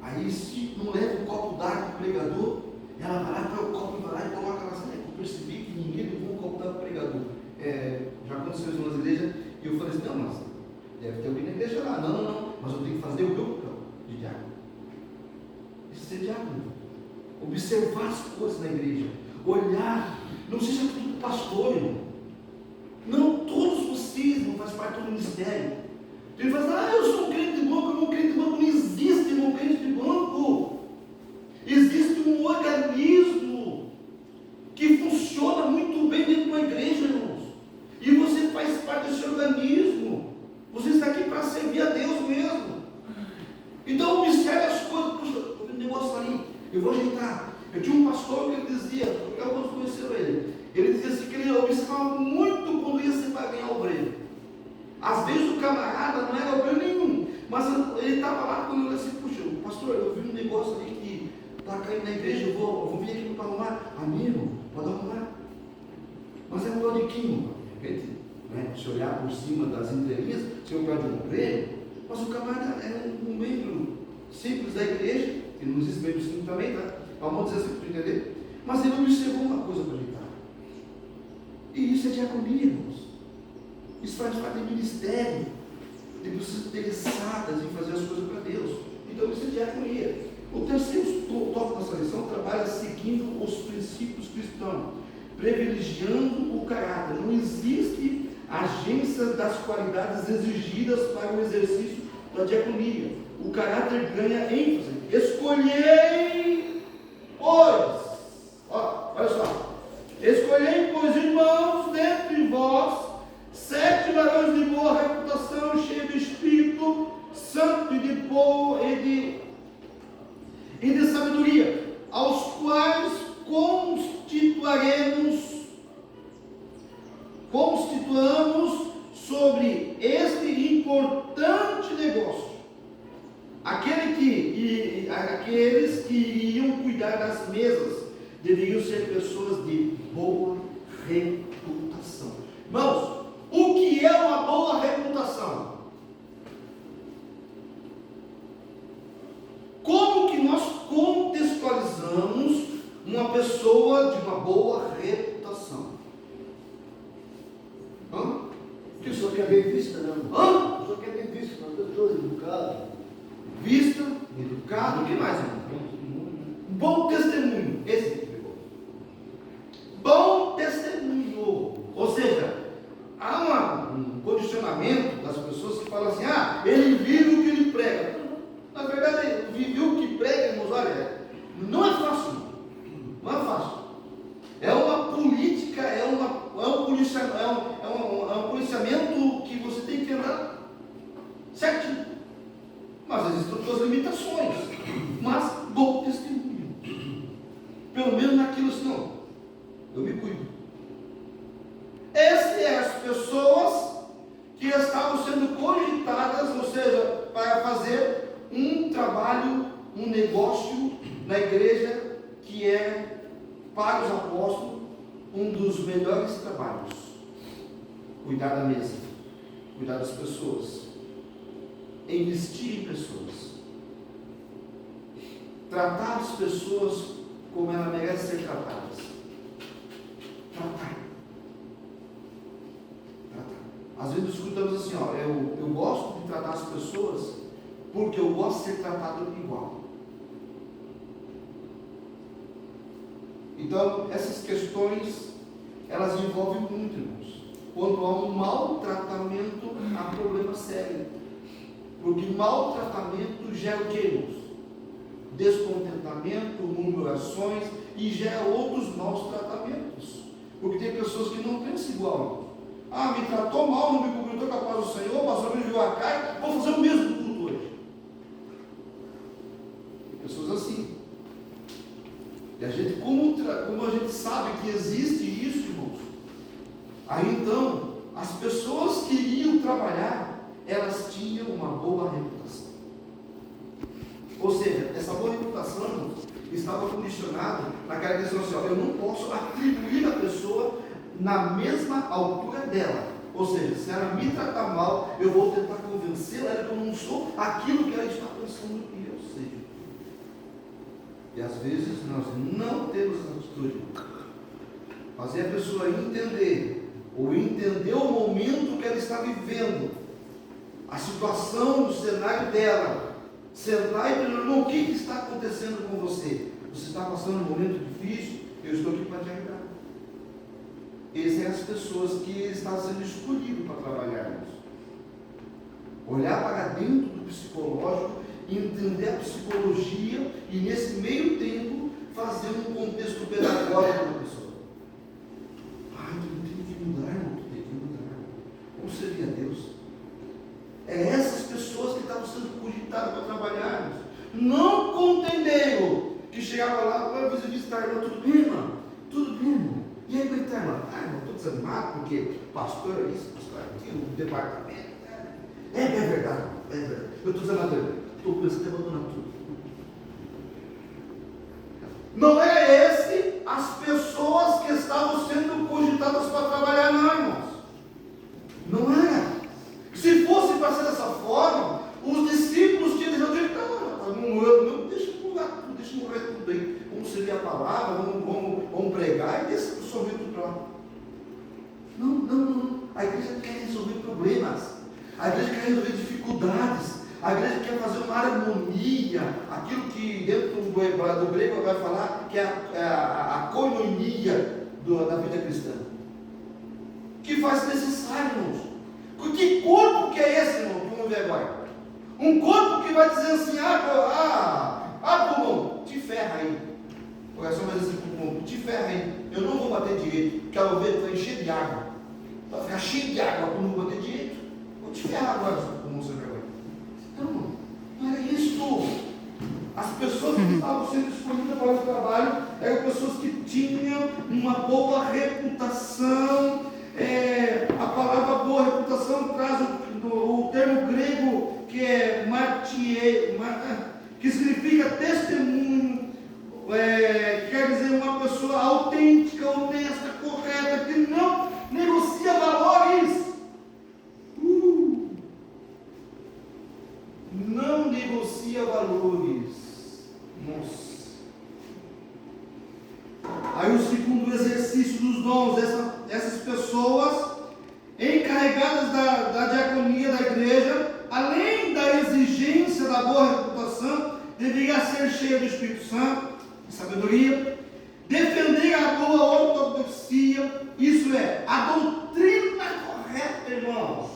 Aí se não leva um copo d'água para o pregador, ela vai lá, pega o copo e vai lá e coloca lá, eu percebi que ninguém levou um copo d'água para o pregador. Já aconteceu isso nas igrejas, e eu falei assim, não, mas deve ter alguém na igreja lá. Não, mas eu tenho que fazer o meu papel de diácono. Isso é ser diácono. Observar as coisas na igreja, olhar, não seja tudo pastor, irmão. Não, todos vocês não fazem parte do ministério. Ele fala, eu sou um crente de banco, irmão, crente de banco. Não existe, irmão, crente de banco. Existe um organismo que funciona muito bem dentro de uma igreja, irmãos. E você faz parte desse organismo. Você está aqui para servir a Deus mesmo. Então observe as coisas. Puxa, estou vendo um negócio ali, eu vou ajeitar. Eu tinha um pastor que ele dizia, alguns conheceram ele. Ele dizia assim que ele observava muito quando ia ser para ganhar obreiro. Às vezes o camarada não era obreiro nenhum, mas ele estava lá quando ele disse assim, puxa, pastor, eu vi um negócio ali que está caindo na igreja, eu vou vir aqui para arrumar. Amigo, pode arrumar. Mas é um dó de quem? De repente, né, se olhar por cima das entrelinhas, se eu pode obreiro, mas o camarada é um membro simples da igreja, que não existe membro simples também, tá? Vamos dizer assim para entender. Mas ele observou uma coisa para ajeitar. E isso é diaconia, irmãos. Isso faz parte do ministério, de pessoas interessadas em fazer as coisas para Deus. Então isso é diaconia. O terceiro tópico dessa lição trabalha seguindo os princípios cristãos, privilegiando o caráter. Não existe agência das qualidades exigidas para o exercício da diaconia. O caráter ganha ênfase. Escolhei, pois, olha só, escolhei, pois, irmãos, dentre vós, 7 varões de boa reputação, cheios de Espírito Santo e de sabedoria, aos quais constituamos sobre este importante negócio. Aqueles que iriam cuidar das mesas deveriam ser pessoas de boa reputação. Irmãos, o que é uma boa reputação? Como que nós contextualizamos uma pessoa de uma boa reputação? Que o senhor quer bem vista, não? O senhor quer bem vista, uma pessoa educada. Vista, educado, o que mais, irmão? Bom testemunho. Esse pegou. Bom testemunho. Ou seja, há um condicionamento das pessoas que falam assim, ele vive o que ele prega. Na verdade, vive o que prega, irmãos, olha, não é fácil. Não é fácil. É uma política, é um policiamento que você tem que andar certinho. Mas existem suas limitações. Mas bom testemunho. Pelo menos naquilo assim, não. Eu me cuido. Essas são as pessoas que estavam sendo cogitadas, ou seja, para fazer um trabalho, um negócio na igreja que é, para os apóstolos, um dos melhores trabalhos. Cuidar da mesa, cuidar das pessoas, investir em pessoas, tratar as pessoas como elas merecem ser tratadas. Tratar. Às vezes escutamos assim, eu gosto de tratar as pessoas porque eu gosto de ser tratado igual. Então, essas questões, elas envolvem muito, irmãos. Quando há um maltratamento, há problema sério. Porque maltratamento gera o que, irmãos? Descontentamento, murmurações e gera outros maus tratamentos. Porque tem pessoas que não pensam igual. Me tratou mal, não me cumprimentou com a paz do Senhor, mas não me viu a cara, vou fazer o mesmo culto hoje. Tem pessoas assim. E a gente, como a gente sabe que existe isso, irmãos, aí então, as pessoas que iriam trabalhar, elas tinham uma boa reputação. Ou seja, essa boa reputação, irmãos, estava condicionada na característica social. Eu não posso atribuir a pessoa na mesma altura dela. Ou seja, se ela me tratar mal, eu vou tentar convencê-la de que eu não sou aquilo que ela está pensando que eu seja. E às vezes nós não temos essa atitude. Fazer a pessoa entender, ou entender o momento que ela está vivendo, a situação, o cenário dela. Sentar e perguntar, irmão, o que está acontecendo com você? Você está passando um momento difícil? Eu estou aqui para te ajudar. Essas são as pessoas que estão sendo escolhidas para trabalhar nisso. Olhar para dentro do psicológico, entender a psicologia e nesse meio tempo fazer um contexto pedagógico da pessoa. Tu tem que mudar, irmão, tu tem que mudar. Como seria Deus? É essas pessoas que estavam sendo cogitadas para trabalhar. Não contendeiro que chegava lá para visitar, irmão, tudo bem, irmão? Tudo bem, irmão? E aí, como é que está, irmão? Irmão, estou desanimado porque pastor é isso, pastor é aquilo, o departamento. É verdade, é verdade. Eu estou desanimado, estou pensando em abandonar tudo. Não é esse as pessoas que estavam sendo cogitadas para trabalhar, não, irmãos. Não era. Se fosse para ser dessa forma, os discípulos tinham deixado de não, deixa eu mudar tudo, deixa eu morrer tudo aí. Vamos seguir a palavra, vamos pregar e deixa a pessoa ver tudo para lá. Não. A igreja quer resolver problemas. A igreja quer resolver dificuldades. A igreja quer fazer uma harmonia. Aquilo que dentro do grego vai falar que é a koinonia da vida cristã. Que faz necessário, irmãos. Que corpo que é esse, irmão, que não vê agora? Um corpo que vai dizer assim, pulmão, te ferra aí. O coração vai dizer assim, pulmão, te ferra aí. Eu não vou bater direito, quero ver, tu vai encher de água. Tu vai ficar cheio de água, tu não vou bater direito. Vou te ferrar agora, pulmão, sem vergonha. Então, não era isso. As pessoas que estavam sendo escolhidas para o trabalho eram pessoas que tinham uma boa reputação. A palavra boa reputação traz o termo grego que é martie, que significa testemunho, quer dizer uma pessoa autêntica, honesta, correta, que não negocia valores. Não negocia valores. Nossa. Aí o segundo exercício dos dons, essas pessoas encarregadas da diaconia da igreja, além da exigência da boa reputação, deveria ser cheia do Espírito Santo, de sabedoria, defender a boa ortodoxia, isso é, a doutrina correta, irmãos.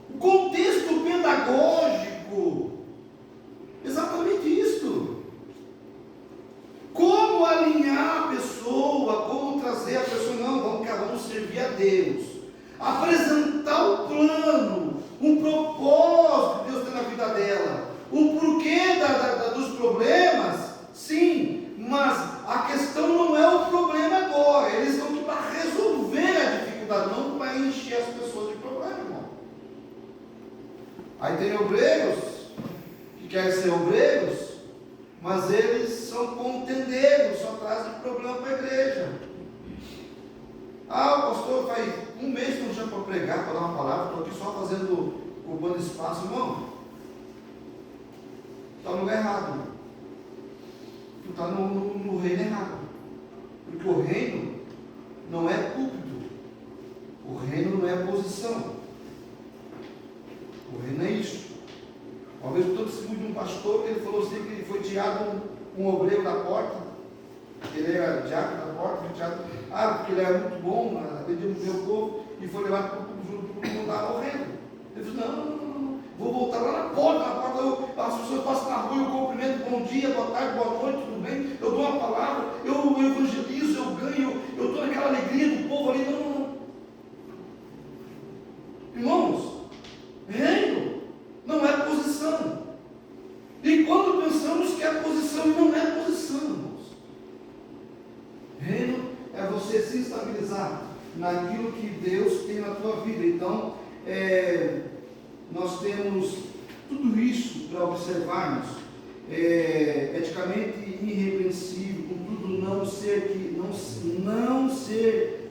O contexto pedagógico, exatamente isso. Como alinhar a pessoa, como trazer a pessoa, vamos servir a Deus. Apresentar o plano, um propósito que Deus tem na vida dela. O porquê dos problemas, sim, mas a questão não é o problema agora. Eles estão aqui para resolver a dificuldade, não para encher as pessoas de problema, irmão. Aí tem obreiros que querem ser obreiros, mas eles são contendeiros, só trazem problema para a igreja. O pastor faz um mês que não chama para pregar, para dar uma palavra, estou aqui só ocupando espaço, irmão. Está no lugar errado, irmão. Tu está no reino errado. Porque o reino não é púlpito, o reino não é posição, o reino é isso. Uma vez eu testemunho de um pastor que ele falou assim que foi tirado um obreiro da porta, ele era diácono da porta, porque ele era muito bom, atendia muito bem o povo, e foi levado para o mundo estava morrendo. Ele disse, não, vou voltar lá na porta, as pessoas passam na rua, eu cumprimento, bom dia, boa tarde, boa noite, tudo bem, eu dou uma palavra, eu evangelizo, eu ganho, eu estou naquela alegria do povo ali, não. Irmãos, reino não é posição. E quando pensamos que é posição, não é posição, irmãos. Reino é você se estabilizar naquilo que Deus tem na tua vida. Então, nós temos tudo isso para observarmos. Eticamente irrepreensível, contudo não ser ser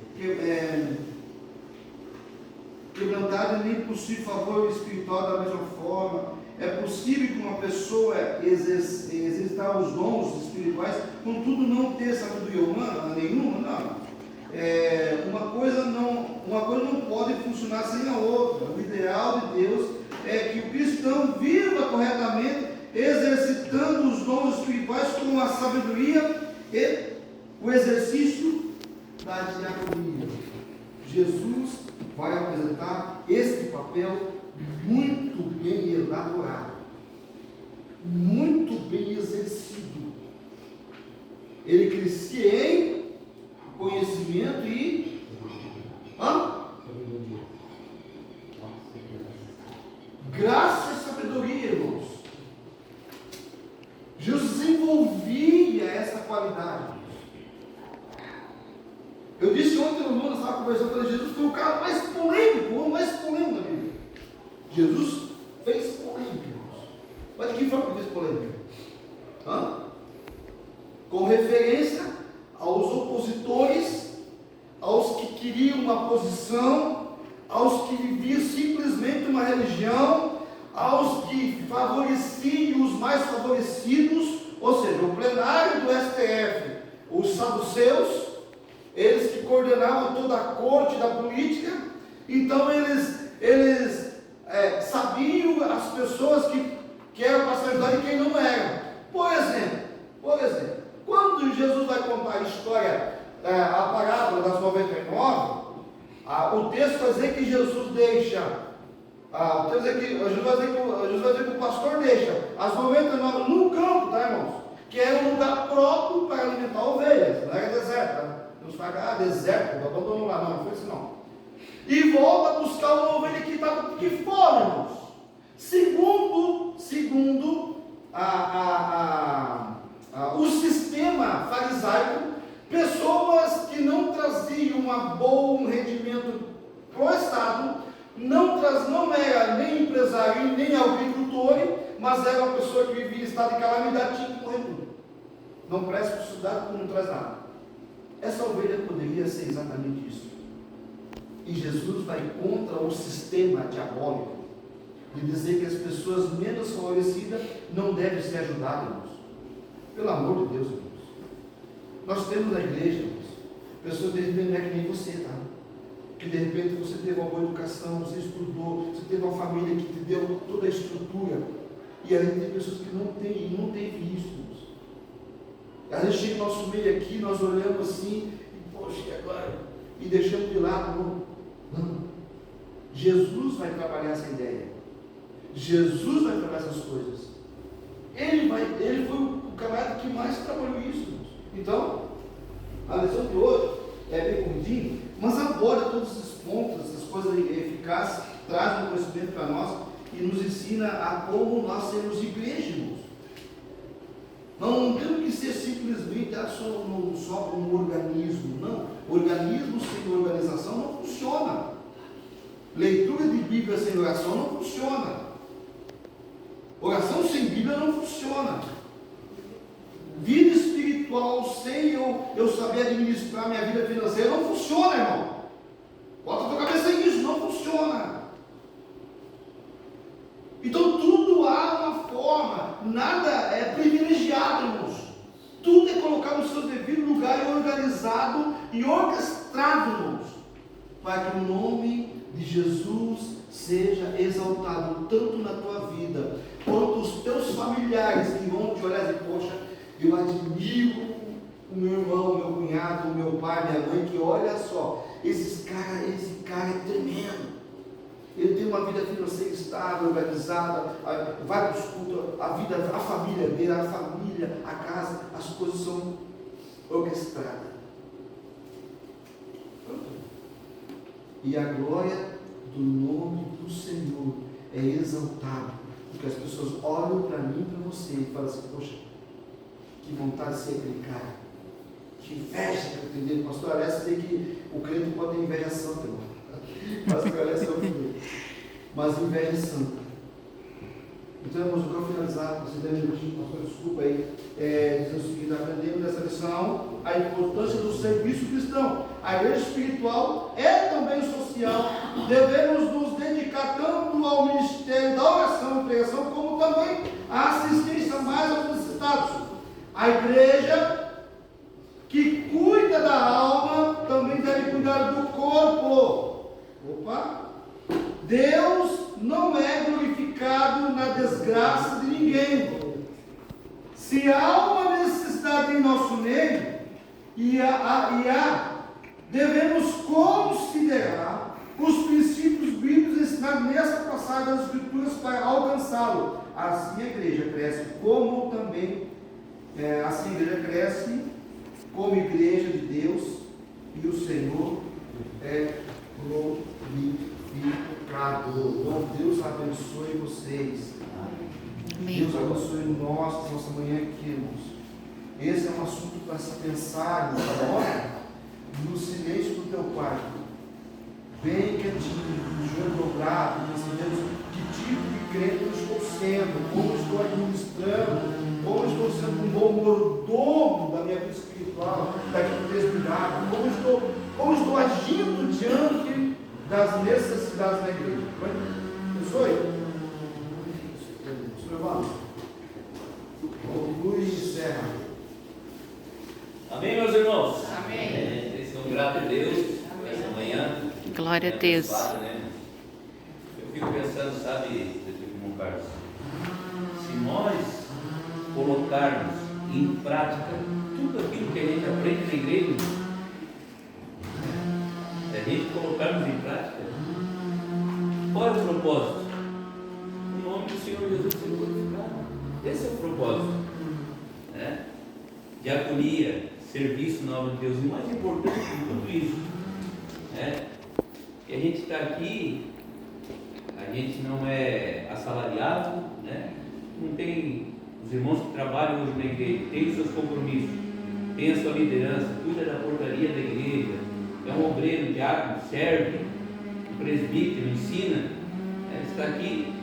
quebrantado, nem possui favor espiritual da mesma forma. É possível que uma pessoa exercitar os dons espirituais, contudo não ter sabedoria humana nenhuma, não. Uma coisa não pode funcionar sem a outra. O ideal de Deus é que o cristão viva corretamente, exercitando os dons espirituais com a sabedoria e o exercício da diaconia. Jesus vai apresentar este papel muito bem elaborado, muito bem exercido. Ele crescia em conhecimento e graça e sabedoria, irmãos. Jesus desenvolvia essa qualidade. Eu disse ontem no mundo, estava conversando com Jesus, foi o cara mais polêmico, o mais polêmico da Bíblia. Jesus fez polêmica, irmãos. Mas de que forma que fez polêmica? Com referência aos opositores, aos que queriam uma posição, aos que viviam simplesmente uma religião, aos que favoreciam os mais favorecidos, ou seja, o plenário do STF, os saduceus, eles que coordenavam toda a corte da política. Então eles sabiam as pessoas que eram para ser ajudadas e quem não eram. Por exemplo, quando Jesus vai contar a história, a parábola das 99, o texto vai dizer que Jesus deixa, Jesus vai dizer que o pastor deixa as 99 no campo, tá, irmãos? Que era um lugar próprio para alimentar ovelhas, não era deserto, tá? Nos fala, deserto, abandonou lá, não foi assim não. E volta a buscar uma ovelha que estava de fora, irmãos. Segundo o sistema farisaico, pessoas que não traziam um bom rendimento para o Estado, não era nem empresário, nem agricultor, mas era uma pessoa que vivia em estado de calamidade, tinha que morrer tudo. Não presta para estudar, porque não traz nada. Essa ovelha poderia ser exatamente isso. E Jesus vai contra o sistema diabólico de dizer que as pessoas menos favorecidas não devem ser ajudadas, irmãos. Pelo amor de Deus, irmãos. Nós temos na igreja, irmãos, pessoas de repente não é que nem você, tá? Que de repente você teve uma boa educação, você estudou, você teve uma família que te deu toda a estrutura. E aí tem pessoas que não têm isso, irmãos. Às vezes chega o nosso meio aqui, nós olhamos assim, e poxa, e agora? E deixamos de lado. Não. Jesus vai trabalhar essa ideia. Jesus vai trabalhar essas coisas. Ele foi o camarada que mais trabalhou isso. Então, a lição de hoje é bem curtinha, mas aborda todos esses pontos, essas coisas eficazes, traz um conhecimento para nós e nos ensina a como nós sermos igreja, irmãos. Não temos que ser simplesmente só um organismo, não. Organismo sem organização não funciona. Leitura de Bíblia sem oração não funciona. Oração sem Bíblia não funciona. Vida espiritual sem eu saber administrar minha vida financeira não funciona, irmão. Bota a tua cabeça nisso, não funciona. Então tudo há uma forma, nada é privilegiado, irmãos. Tudo é colocado no seu devido lugar e organizado e orquestrado, irmãos, para que o nome de Jesus seja exaltado tanto na tua vida, quanto os teus familiares que vão te olhar e dizer, poxa, eu admiro o meu irmão, o meu cunhado, o meu pai, minha mãe, que olha só, esse cara é tremendo. Ele tem uma vida financeira estável, organizada, vai para os cultos, a família dele, a casa, as coisas são orquestradas. E a glória do nome do Senhor é exaltada, porque as pessoas olham para mim e para você e falam assim, poxa, que vontade de ser aquele cara, que inveja que eu tenho. Pastor Alessio diz que o crente pode ter inveja santa, irmão. Pastor Alessio é o filho, mas inveja santa. Então, eu quero finalizar, você deve pastor, desculpa aí, dizer o seguinte: aprendemos nessa lição a importância do serviço cristão. A igreja espiritual é também social. Devemos nos dedicar tanto ao ministério da oração e pregação, como também à assistência mais aos necessitados. A igreja que cuida da alma também deve cuidar do corpo. Opa! Deus não é glorificado na desgraça de ninguém. Se há uma necessidade em nosso meio, devemos considerar os princípios bíblicos ensinados nessa passagem das Escrituras para alcançá-lo. Assim a igreja cresce, como igreja de Deus, e o Senhor é glorificado. Bom, Deus abençoe vocês. Amém. Deus abençoe nossa manhã aqui, irmãos. Esse é um assunto para se pensar, irmãos. No silêncio do teu quarto, bem quietinho, joelho dobrado, pensando que tipo de crente eu estou sendo, como eu estou administrando, como eu estou sendo um bom mordomo da minha vida espiritual, daquilo que Deus me dá, como eu estou agindo diante das necessidades da igreja. Abençoe. Senhor, vamos. Conclui e encerra. Amém, meus irmãos? Amém. Vocês são gratos a Deus essa manhã. Glória a Deus. Eu fico pensando, sabe, como Carlos, se nós colocarmos em prática tudo aquilo que a gente aprende na igreja, se a gente colocarmos em prática, qual é o propósito? O nome do Senhor Jesus ser glorificado. Esse é o propósito, né? Diaconia, serviço na obra de Deus. E o mais importante de tudo isso, né? Que a gente está aqui, a gente não é assalariado, né? Não tem os irmãos que trabalham hoje na igreja, tem os seus compromissos, tem a sua liderança, cuida da portaria da igreja, é um obreiro, diácono, serve, um presbítero, ensina, né? Está aqui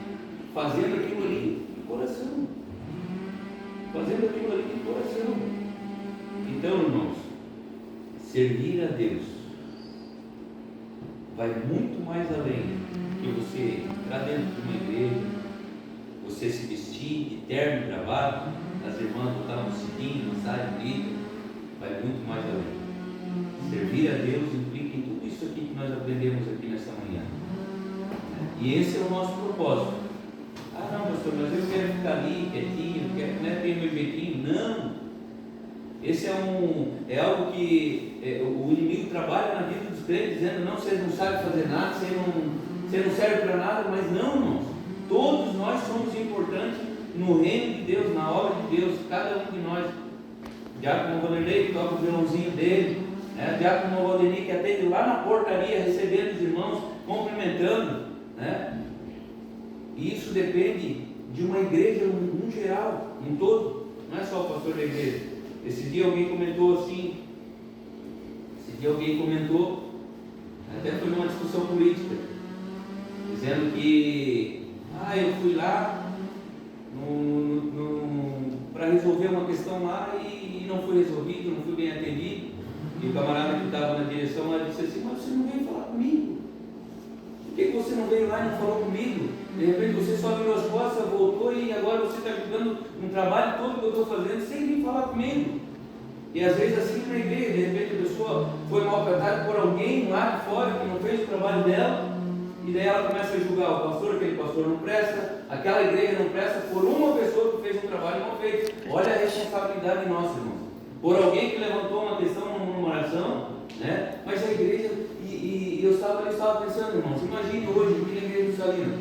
fazendo aquilo ali de coração, fazendo aquilo ali de coração. Então, irmãos, servir a Deus vai muito mais além que você entrar dentro de uma igreja, você se vestir de terno e gravata, as irmãs botaram um sininho, uma saia bonita, vai muito mais além. Servir a Deus implica em tudo isso aqui que nós aprendemos aqui nessa manhã. E esse é o nosso propósito. Ah, não, pastor, mas eu quero ficar ali quietinho, não é ter meu jeitinho. Não! Esse é algo que o inimigo trabalha na vida dos crentes, dizendo: não, vocês não sabem fazer nada, vocês não servem para nada. Mas não, irmãos, todos nós somos importantes no reino de Deus, na obra de Deus, cada um de nós. Diácono Vanderlei, que toca o violãozinho dele, né? Diácono Valdemir, que atende lá na portaria, recebendo os irmãos, cumprimentando, né? E isso depende de uma igreja no geral, em todo, não é só o pastor da igreja. Esse dia alguém comentou, até foi numa discussão política, dizendo que eu fui lá para resolver uma questão lá e não foi resolvido, não fui bem atendido. E o camarada que estava na direção lá disse assim: mas você não veio falar comigo? Por que você não veio lá e não falou comigo? De repente você só virou as costas, voltou e agora você está jogando um trabalho todo que eu estou fazendo sem vir falar comigo. E às vezes assim na igreja, de repente a pessoa foi maltratada por alguém lá de fora que não fez o trabalho dela, e daí ela começa a julgar o pastor, aquele pastor não presta, aquela igreja não presta, por uma pessoa que fez um trabalho mal feito. Olha a responsabilidade nossa, irmãos. Por alguém que levantou uma questão numa oração, né? Mas a igreja, e eu estava pensando, irmãos, imagine hoje aqui na igreja do Salino,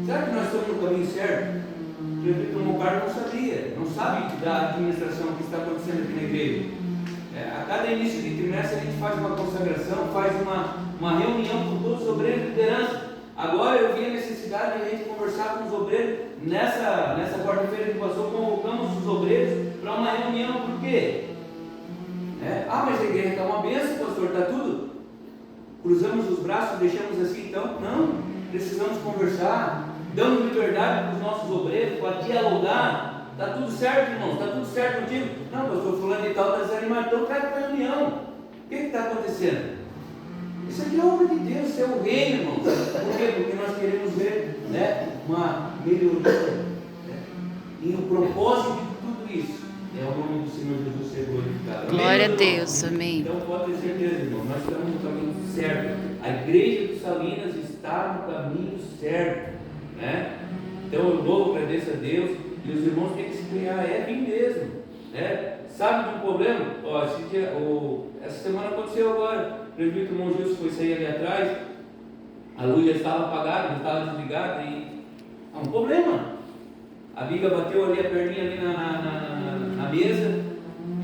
será que nós estamos no caminho certo? O prefeito Mocar não sabia, não sabe da administração que está acontecendo aqui na igreja. A cada início de trimestre a gente faz uma consagração, faz uma reunião com todos os obreiros de liderança. Agora eu vi a necessidade de a gente conversar com os obreiros. Nessa quarta-feira que passou, convocamos os obreiros para uma reunião. Por quê? Mas a igreja está uma bênção, pastor, está tudo. Cruzamos os braços, deixamos assim, então? Não, precisamos conversar. damos liberdade para os nossos obreiros, para dialogar. Está tudo certo, irmãos? Está tudo certo contigo? Não, pastor fulano e tal está desanimado, então traz para a reunião. O que está acontecendo? Isso aqui é obra de Deus, isso é o reino, irmãos. Por quê? Porque nós queremos ver, né, uma melhoria. E o propósito de tudo isso é o nome do Senhor Jesus ser glorificado. Glória a Amém, Deus, irmãos? amém. Então pode ter certeza, irmão, nós estamos no caminho certo. A igreja dos Salinas está no caminho certo, né? Então eu louvo, agradeço a Deus, e os irmãos têm que se criar, é vir mesmo, né? Sabe de um problema? Ó, essa semana aconteceu agora, o presbítero irmão Gilson foi sair ali atrás, a luz já estava apagada, já estava desligada, e há um problema. A Biga bateu ali a perninha ali na mesa,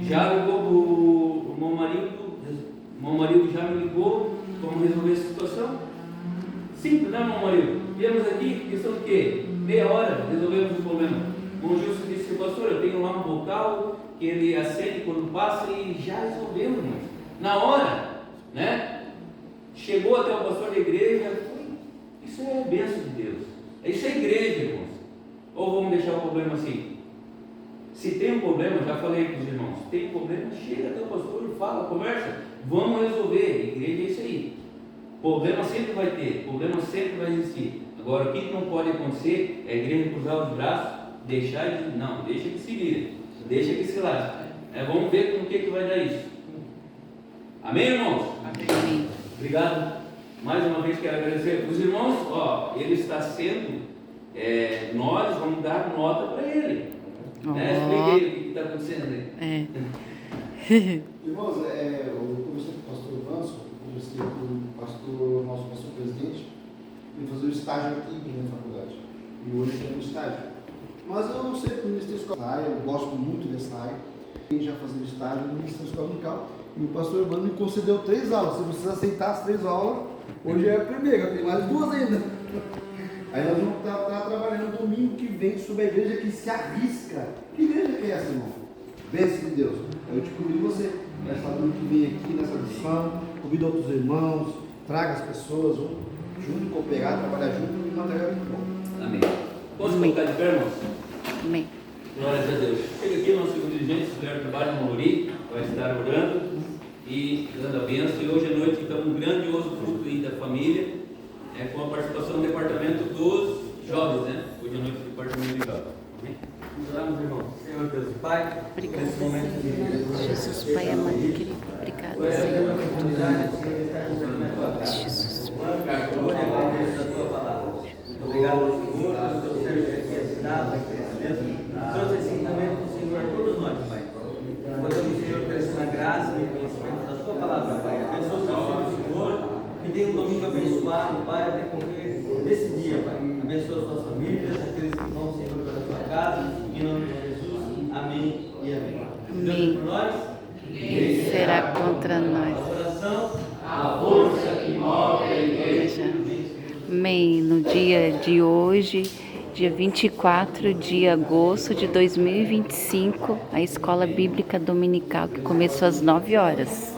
já ligou para o irmão Marildo já me ligou, vamos resolver essa situação. Simples, né, irmão Marildo? Viemos aqui, questão de quê? Meia hora, resolvemos o problema. O irmão Gilson disse, pastor, eu tenho lá um vocal que ele acende quando passa e já resolvemos, irmãos. Na hora, né? Chegou até o pastor da igreja, isso é a bênção de Deus. Isso é igreja, irmãos. Ou vamos deixar o problema assim? Se tem um problema, já falei para os irmãos, se tem um problema, chega até o pastor, fala, conversa, vamos resolver. Igreja é isso aí. Problema sempre vai ter, problema sempre vai existir. Agora, o que não pode acontecer é a igreja cruzar os braços, deixar e dizer, não, deixa que se vira, deixa que se lasque. Vamos ver com o que vai dar isso. Amém, irmãos? Amém. Obrigado. Mais uma vez quero agradecer. Os irmãos, ele está sendo, nós vamos dar nota para ele. Expliquei o que está acontecendo aí. Irmãos, eu conversei com o pastor Vanso, conversei com o nosso pastor presidente, e fazer o estágio aqui na faculdade. E hoje tem um estágio. Mas eu sempre ministrei escola, eu gosto muito dessa área. E já fazer o estágio no Ministério Escola Dominical. E o pastor Urbano me concedeu 3 aulas. Se você aceitar as 3 aulas, hoje é a primeira, tem mais 2 ainda. Aí nós vamos estar trabalhando domingo que vem sobre a igreja que se arrisca. Que igreja que é essa, irmão? Bênção de Deus. Eu te convido você, nessa noite que vem aqui, nessa lição, convido outros irmãos, traga as pessoas, vamos junto cooperar, trabalhar junto e material muito bom. Amém. Vamos colocar de pé, irmãos? Amém. Glória a Deus. Chega aqui o nosso segundo dirigente, o Cleber Trabalho no Mauri, vai estar orando e dando a bênção. E hoje à noite, então, um grandioso culto aí da família, com a participação do departamento dos jovens, né? Hoje à noite, o departamento de jovens. Amém? Oramos, irmão. Senhor Deus e Pai, Obrigada. nesse momento de Jesus, Pai amado, querido. Obrigado, Senhor, por tudo. Jesus. glória e agradeço a tua palavra. Muito obrigado, Senhor, pelo teu serviço aqui assinado, trouxe esse ensinamento do Senhor a todos nós, Pai. Podemos, Senhor, crescer na graça e conhecimento da tua palavra, Pai. Abençoa o seu Senhor, que dê um domingo abençoado, Pai, a decorrer desse dia, Pai. Abençoa as suas famílias, aqueles que vão, Senhor, pela tua casa, em nome de Jesus. Amém e amém. Amém. Deus por nós. Quem será contra nós? A oração, A força que move a igreja. Amém. No dia de hoje, dia 24 de agosto de 2025, a Escola Bíblica Dominical, que começou às 9 horas.